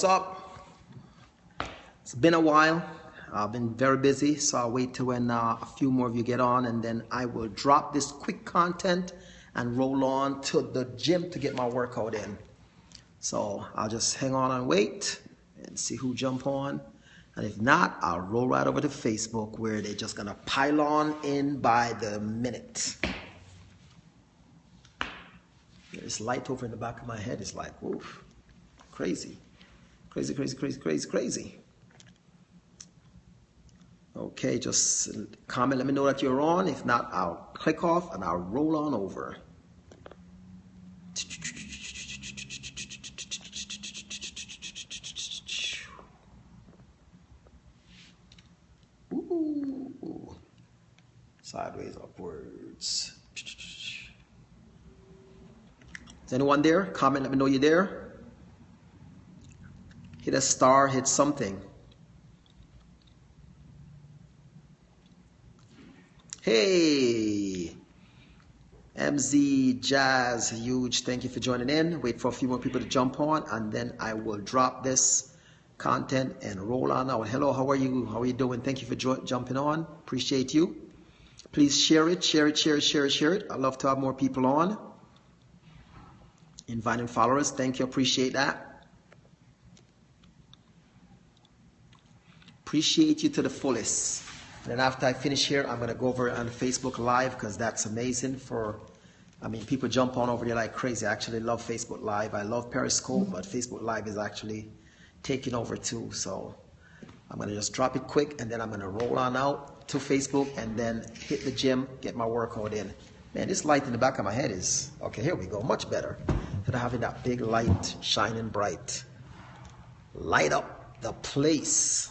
what's up? It's been a while. I've been very busy, so I'll wait till when a few more of you get on, and then I will drop this quick content and roll on to the gym to get my workout in. So I'll just hang on and wait and see who jump on. And if not, I'll roll right over to Facebook, where they're just gonna pile on in by the minute. This light over in the back of my head is like, oof, crazy. Crazy, crazy, crazy, crazy, crazy. Okay, just comment, let me know that you're on. If not, I'll click off and I'll roll on over. Ooh. Sideways upwards. Is anyone there? Comment, let me know you're there. Hit a star, hit something. Hey, MZ Jazz, huge, thank you for joining in. Wait for a few more people to jump on, and then I will drop this content and roll on out. Hello, how are you? How are you doing? Thank you for jumping on. Appreciate you. Please share it, share it, share it, share it, share it. I'd love to have more people on. Inviting followers, thank you, appreciate that. Appreciate you to the fullest. And then after I finish here, I'm going to go over on Facebook Live, because that's amazing people jump on over there like crazy. I actually love Facebook Live. I love Periscope, but Facebook Live is actually taking over too. So I'm going to just drop it quick, and then I'm going to roll on out to Facebook and then hit the gym, get my workout in. Man, this light in the back of my head is, okay, here we go, much better. Instead of having that big light shining bright. Light up the place.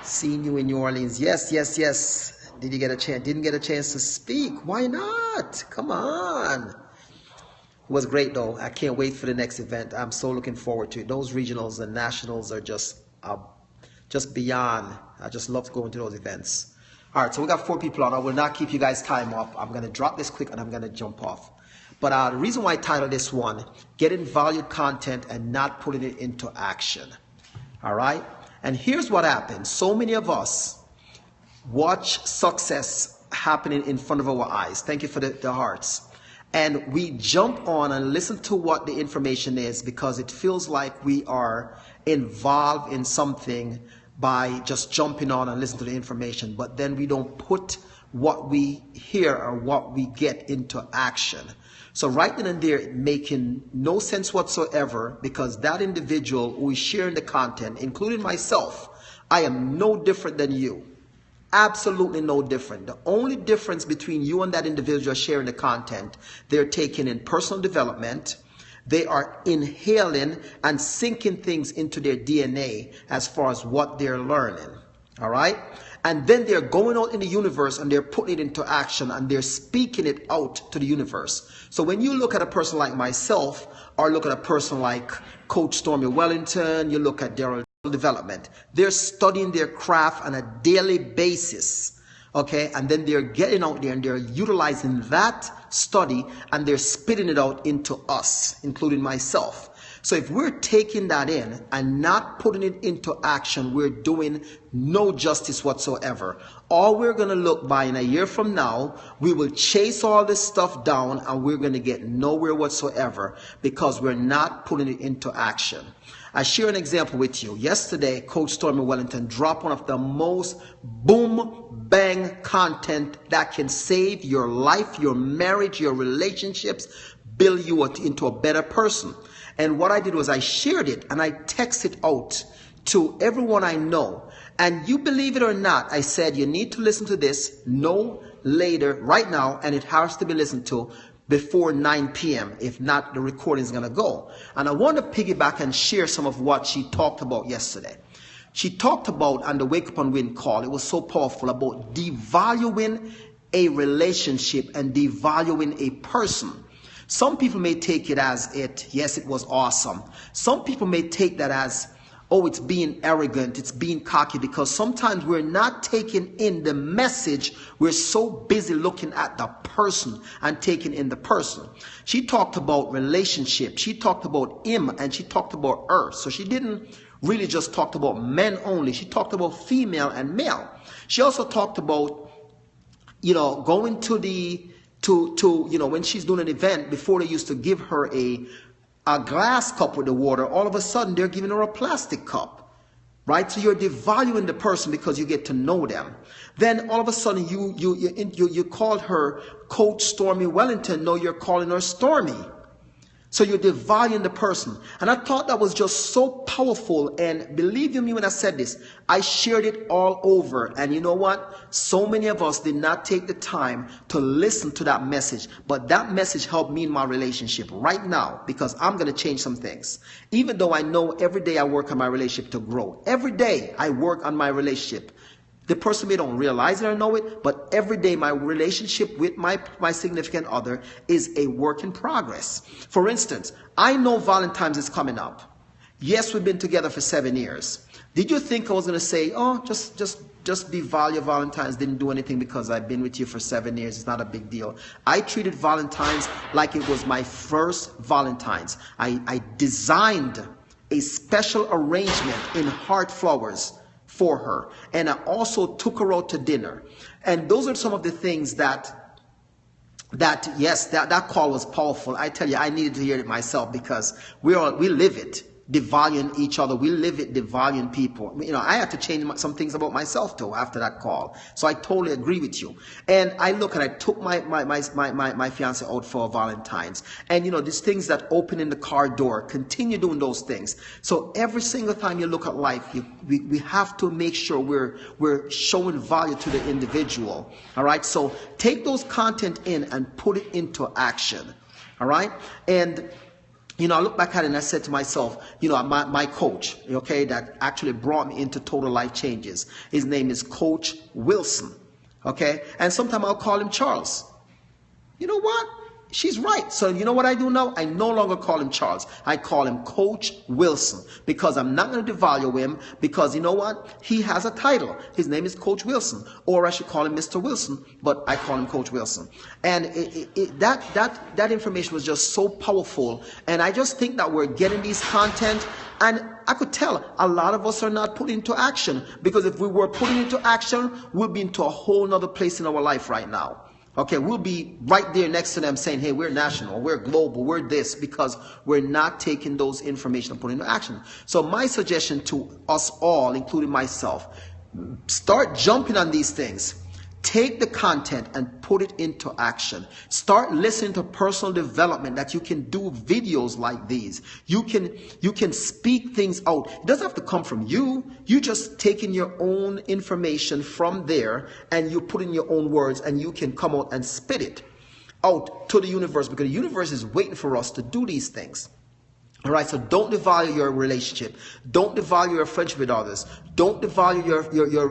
Seeing you in New Orleans. Yes, yes, yes. Did you get a chance? Didn't get a chance to speak. Why not? Come on. It was great though. I can't wait for the next event. I'm so looking forward to it. Those regionals and nationals are just beyond. I just love going to those events. All right, so we got 4 people on. I will not keep you guys time up. I'm going to drop this quick and I'm going to jump off. But the reason why I titled this one, Getting Valued Content and Not Putting It into Action. All right? And here's what happens. So many of us watch success happening in front of our eyes. Thank you for the hearts. And we jump on and listen to what the information is, because it feels like we are involved in something by just jumping on and listening to the information. But then we don't put what we hear or what we get into action. So right then and there, making no sense whatsoever, because that individual who is sharing the content, including myself, I am no different than you. Absolutely no different. The only difference between you and that individual sharing the content, they're taking in personal development. They are inhaling and sinking things into their DNA as far as what they're learning. All right? And then they're going out in the universe and they're putting it into action and they're speaking it out to the universe. So when you look at a person like myself, or look at a person like Coach Stormy Wellington, you look at their development, they're studying their craft on a daily basis. Okay, and then they're getting out there and they're utilizing that study and they're spitting it out into us, including myself. So if we're taking that in and not putting it into action, we're doing no justice whatsoever. All we're going to look by in a year from now, we will chase all this stuff down and we're going to get nowhere whatsoever, because we're not putting it into action. I share an example with you. Yesterday, Coach Stormy Wellington dropped one of the most boom bang content that can save your life, your marriage, your relationships, build you into a better person. And what I did was I shared it and I texted out to everyone I know. And you believe it or not, I said, you need to listen to this no later, right now, and it has to be listened to before 9 p.m. If not, the recording is going to go. And I want to piggyback and share some of what she talked about yesterday. She talked about on the Wake Up and Win call, it was so powerful, about devaluing a relationship and devaluing a person. Some people may take it as yes, it was awesome. Some people may take that as, Oh, it's being arrogant, it's being cocky, because sometimes we're not taking in the message. We're so busy looking at the person and taking in the person. She talked about relationship, she talked about him, and she talked about her. So she didn't really just talk about men only. She talked about female and male. She also talked about, going to when she's doing an event. Before they used to give her a glass cup with the water. All of a sudden they're giving her a plastic cup, right? So you're devaluing the person because you get to know them. Then all of a sudden you called her Coach Stormy Wellington. No, you're calling her Stormy. So you're devaluing the person. And I thought that was just so powerful. And believe you me when I said this, I shared it all over. And you know what? So many of us did not take the time to listen to that message. But that message helped me in my relationship right now, because I'm going to change some things. Even though I know every day I work on my relationship to grow. Every day I work on my relationship. The person may don't realize it or know it, but every day my relationship with my significant other is a work in progress. For instance, I know Valentine's is coming up. Yes, we've been together for 7 years. Did you think I was going to say, oh, just devalue Valentine's, didn't do anything because I've been with you for 7 years, it's not a big deal? I treated Valentine's like it was my first Valentine's. I designed a special arrangement in heart flowers for her, and I also took her out to dinner. And those are some of the things that call was powerful. I tell you, I needed to hear it myself, because we live it, devaluing each other. We live it, devaluing people. I had to change some things about myself too after that call. So I totally agree with you. And I took my fiance out for Valentine's. And these things that open in the car door, continue doing those things. So every single time you look at life, we have to make sure we're showing value to the individual. All right. So take those content in and put it into action. All right. And I look back at it and I said to myself, my coach, okay, that actually brought me into total life changes. His name is Coach Wilson, okay? And sometimes I'll call him Charles. You know what? She's right. So you know what I do now? I no longer call him Charles. I call him Coach Wilson, because I'm not going to devalue him, because you know what? He has a title. His name is Coach Wilson, or I should call him Mr. Wilson, but I call him Coach Wilson. And that information was just so powerful. And I just think that we're getting these content, and I could tell a lot of us are not putting into action, because if we were putting into action, we'd be into a whole nother place in our life right now. Okay, we'll be right there next to them saying, hey, we're national, we're global, we're this, because we're not taking those information and putting into action. So my suggestion to us all, including myself, start jumping on these things. Take the content and put it into action. Start listening to personal development, that you can do videos like these. You can speak things out. It doesn't have to come from you. You just taking your own information from there and you put in your own words, and you can come out and spit it out to the universe, because the universe is waiting for us to do these things. All right, so don't devalue your relationship. Don't devalue your friendship with others. Don't devalue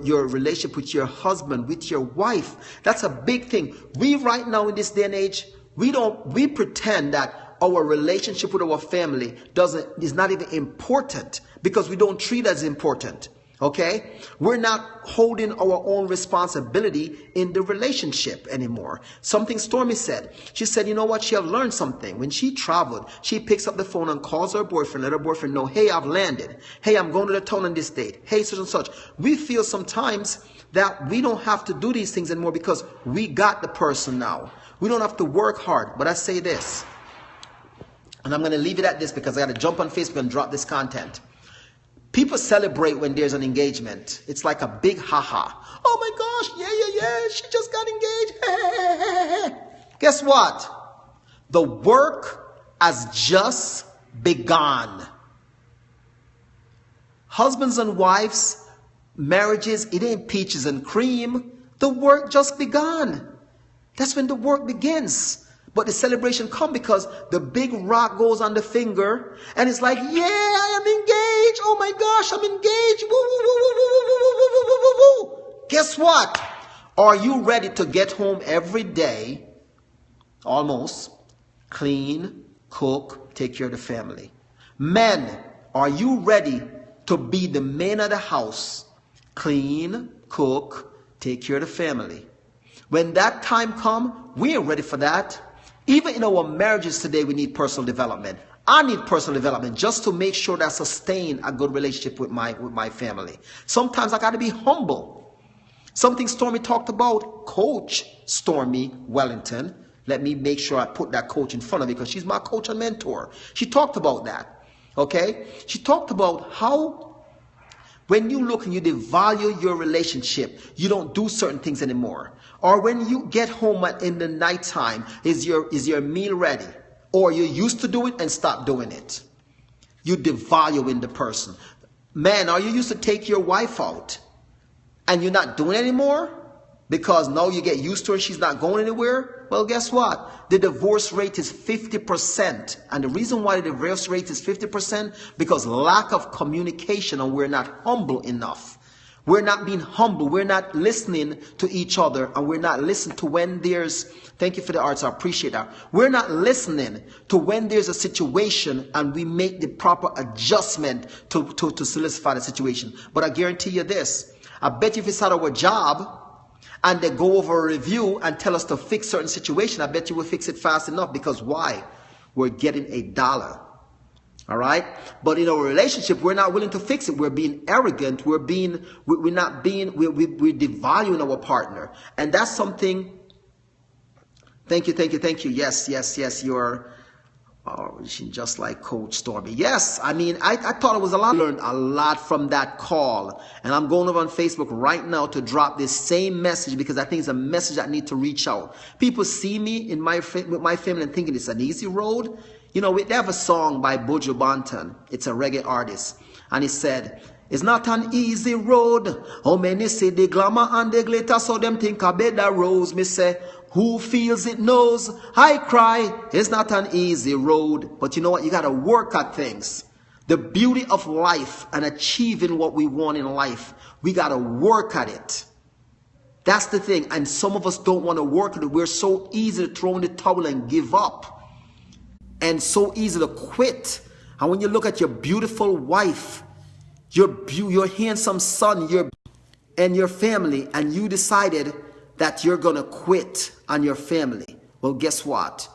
your relationship with your husband, with your wife. That's a big thing. We right now in this day and age, we pretend that our relationship with our family is not even important, because we don't treat it as important. Okay? We're not holding our own responsibility in the relationship anymore. Something Stormy said. She said, you know what? She have learned something. When she traveled, she picks up the phone and calls her boyfriend, let her boyfriend know, hey, I've landed. Hey, I'm going to the town on this date. Hey, such and such. We feel sometimes that we don't have to do these things anymore, because we got the person now. We don't have to work hard. But I say this, and I'm going to leave it at this, because I got to jump on Facebook and drop this content. People celebrate when there's an engagement. It's like a big ha-ha. Oh my gosh, yeah, she just got engaged. Guess what? The work has just begun. Husbands and wives, marriages, it ain't peaches and cream. The work just begun. That's when the work begins. But the celebration comes because the big rock goes on the finger, and it's like, yeah, I am engaged. Oh my gosh, I'm engaged. Woo, woo, woo, woo, woo, woo, woo, woo, woo. Guess what? Are you ready to get home every day, almost, clean, cook, take care of the family? Men, are you ready to be the man of the house, clean, cook, take care of the family. When that time comes, we ain't ready for that. Even in our marriages today, we need personal development. I need personal development just to make sure that I sustain a good relationship with my family. Sometimes I got to be humble. Something Stormy talked about, Coach Stormy Wellington. Let me make sure I put that coach in front of me because she's my coach and mentor. She talked about that. Okay? She talked about how when you look and you devalue your relationship, you don't do certain things anymore. Or when you get home in the nighttime, is your meal ready? Or you used to do it and stop doing it. You devaluing the person. Man, are you used to take your wife out and you're not doing it anymore? Because now you get used to her, she's not going anywhere? Well, guess what? The divorce rate is 50%. And the reason why the divorce rate is 50%, because lack of communication and we're not humble enough. We're not being humble. We're not listening to each other, and we're not listening to when there's, thank you for the arts, I appreciate that. We're not listening to when there's a situation and we make the proper adjustment to solidify the situation. But I guarantee you this, I bet you if it's at our job and they go over a review and tell us to fix certain situation, I bet you we'll fix it fast enough. Because why? We're getting $1. All right. But in our relationship, we're not willing to fix it. We're being arrogant. We're devaluing our partner. And that's something. Thank you. Yes. You're just like Coach Stormy. Yes. I mean, I thought it was a lot. I learned a lot from that call. And I'm going over on Facebook right now to drop this same message because I think it's a message I need to reach out. People see me with my family and thinking it's an easy road. You know, they have a song by Buju Banton. It's a reggae artist. And he said, it's not an easy road. How many see the glamour and the glitter, so them think a better rose. Me say, who feels it knows. I cry, it's not an easy road. But you know what? You got to work at things. The beauty of life and achieving what we want in life, we got to work at it. That's the thing. And some of us don't want to work at it. We're so easy to throw in the towel and give up. And so easy to quit. And when you look at your beautiful wife, your handsome son, and your family, and you decided that you're going to quit on your family, well, guess what?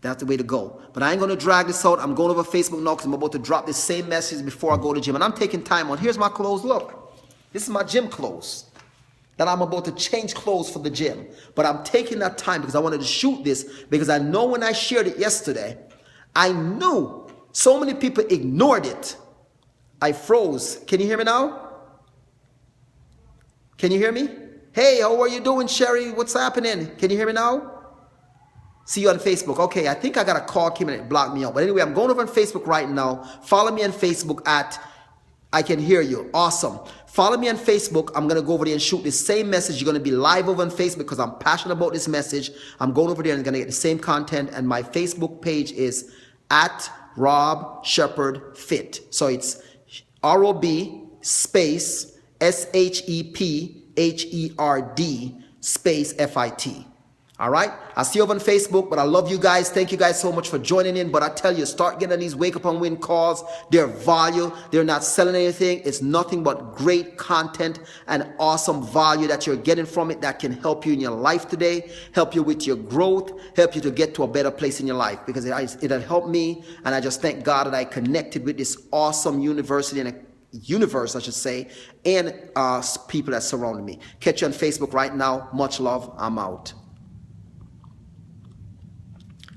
That's the way to go. But I ain't going to drag this out. I'm going over Facebook now because I'm about to drop this same message before I go to the gym. And I'm taking time on. Here's my clothes. Look, this is my gym clothes. That I'm about to change clothes for the gym. But I'm taking that time because I wanted to shoot this because I know when I shared it yesterday, I knew so many people ignored it. I froze. Can you hear me now? Can you hear me? Hey, how are you doing, Sherry? What's happening? Can you hear me now? See you on Facebook. Okay, I think I got a call came in and it blocked me out. But anyway, I'm going over on Facebook right now. Follow me on Facebook at I Can Hear You. Awesome. Follow me on Facebook. I'm going to go over there and shoot the same message. You're going to be live over on Facebook because I'm passionate about this message. I'm going over there and going to get the same content. And my Facebook page is at Rob Shepherd Fit. So it's ROB space SHEPHERD space FIT. All right. I see you over on Facebook, but I love you guys. Thank you guys so much for joining in. But I tell you, start getting these wake up and win calls. They're value. They're not selling anything. It's nothing but great content and awesome value that you're getting from it that can help you in your life today, help you with your growth, help you to get to a better place in your life because it'll help me. And I just thank God that I connected with this awesome university and a universe, I should say, and people that surround me. Catch you on Facebook right now. Much love. I'm out.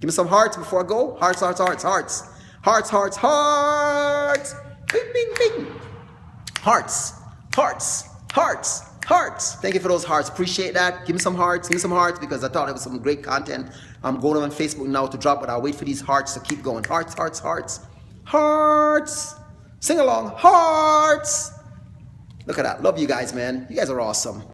Give me some hearts before I go. Hearts. Bing, bing, bing. Hearts. Thank you for those hearts. Appreciate that. Give me some hearts because I thought it was some great content. I'm going on Facebook now to drop, but I'll wait for these hearts to keep going. Hearts. Sing along. Hearts. Look at that. Love you guys, man. You guys are awesome.